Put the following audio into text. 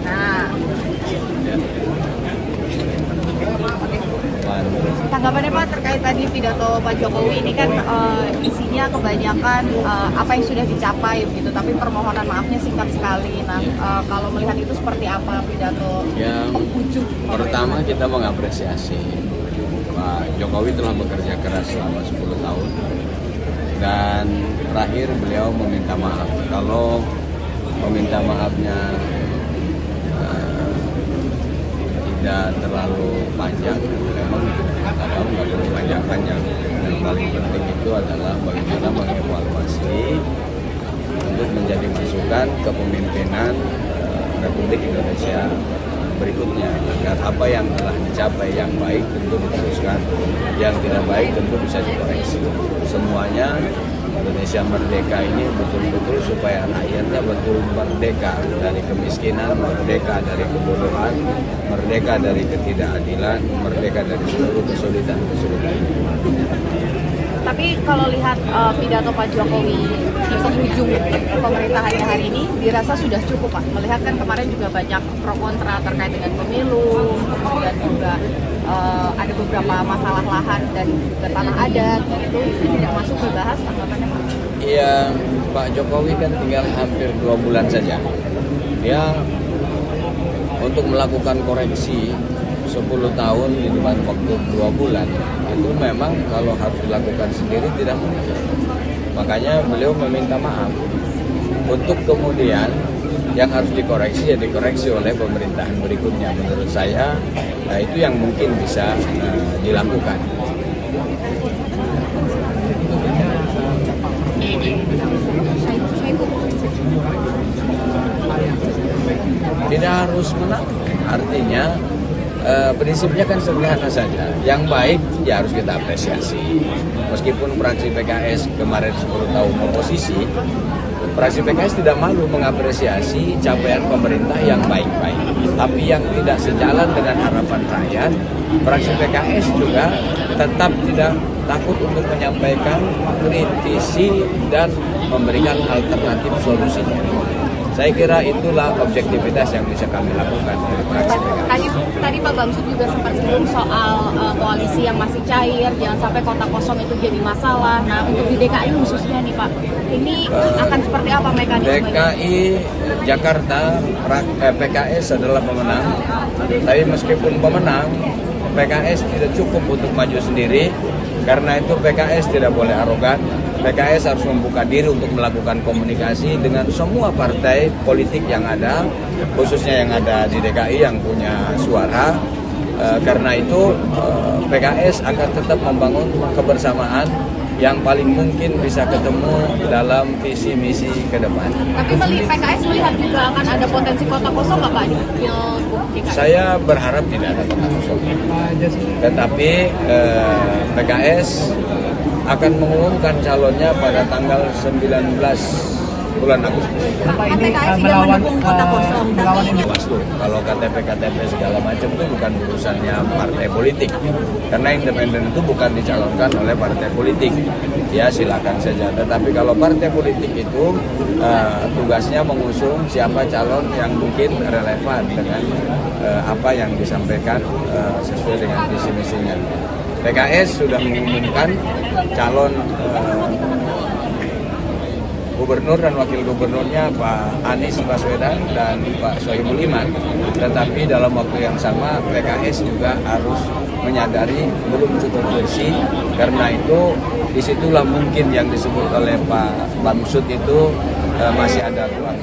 Nah, tanggapannya Pak terkait tadi pidato Pak Jokowi ini kan isinya kebanyakan apa yang sudah dicapai gitu, tapi permohonan maafnya singkat sekali. Nah, kalau melihat itu seperti apa pidato yang ujung? pertama kita mengapresiasi Pak Jokowi telah bekerja keras selama 10 tahun dan terakhir beliau meminta maaf. Kalau meminta maafnya tidak terlalu panjang, memang nggak perlu panjang-panjang. Yang paling penting itu adalah bagaimana mengevaluasi untuk menjadi masukan kepemimpinan Republik Indonesia berikutnya, agar apa yang telah dicapai yang baik tentu diteruskan, yang tidak baik tentu bisa dikoreksi. Semuanya Indonesia merdeka ini betul-betul supaya rakyatnya betul merdeka dari kemiskinan, merdeka dari kebodohan, merdeka dari ketidakadilan, merdeka dari seluruh kesulitan-kesulitan. Tapi kalau lihat pidato Pak Jokowi di penghujung pemerintahannya hari ini, dirasa sudah cukup Pak. Melihat kan kemarin juga banyak pro kontra terkait dengan pemilu, kemudian juga ada beberapa masalah lahan dan juga tanah adat, dan itu tidak masuk dibahas, tanggapannya Pak? Iya, Pak Jokowi kan tinggal hampir 2 bulan saja. Dia untuk melakukan koreksi 10 tahun di depan waktu 2 bulan itu memang kalau harus dilakukan sendiri tidak mungkin. Makanya beliau meminta maaf untuk kemudian yang harus dikoreksi ya dikoreksi oleh pemerintahan berikutnya. Menurut saya itu yang mungkin bisa dilakukan. Tidak harus menang, artinya prinsipnya kan sederhana saja. Yang baik ya harus kita apresiasi. Meskipun fraksi PKS kemarin 10 tahun oposisi, fraksi PKS tidak malu mengapresiasi capaian pemerintah yang baik-baik. Tapi yang tidak sejalan dengan harapan rakyat, fraksi PKS juga tetap tidak takut untuk menyampaikan kritisi dan memberikan alternatif solusinya. Saya kira itulah objektivitas yang bisa kami lakukan dari fraksi PKS. Tadi Pak Bamsud juga sempat singgung soal koalisi yang masih cair, jangan sampai kota kosong itu jadi masalah. Nah, untuk di DKI khususnya nih Pak, ini akan seperti apa mekanismenya? DKI Jakarta PKS adalah pemenang, tapi meskipun pemenang, PKS tidak cukup untuk maju sendiri. Karena itu PKS tidak boleh arogan. PKS harus membuka diri untuk melakukan komunikasi dengan semua partai politik yang ada, khususnya yang ada di DKI yang punya suara. Karena itu PKS akan tetap membangun kebersamaan yang paling mungkin bisa ketemu dalam visi misi ke depan. Tapi PKS melihat juga akan ada potensi kota kosong nggak Pak di Pilgub DKI? Saya berharap tidak ada kota kosong. Tetapi PKS akan mengumumkan calonnya pada tanggal 19 bulan Agustus. PKS tidak mendukung kota kosong. Bawaslu. Kalau KTP segala macam itu bukan urusannya partai politik. Karena independen itu bukan dicalonkan oleh partai politik. Ya silakan saja. Tetapi kalau partai politik itu tugasnya mengusung siapa calon yang mungkin relevan dengan apa yang disampaikan sesuai dengan visi misinya. PKS sudah mengumumkan calon gubernur dan wakil gubernurnya Pak Anies Baswedan dan Pak Sohibul Iman. Tetapi dalam waktu yang sama PKS juga harus menyadari belum cukup kursi. Karena itu disitulah mungkin yang disebut oleh Pak Bamsud itu masih ada ruang.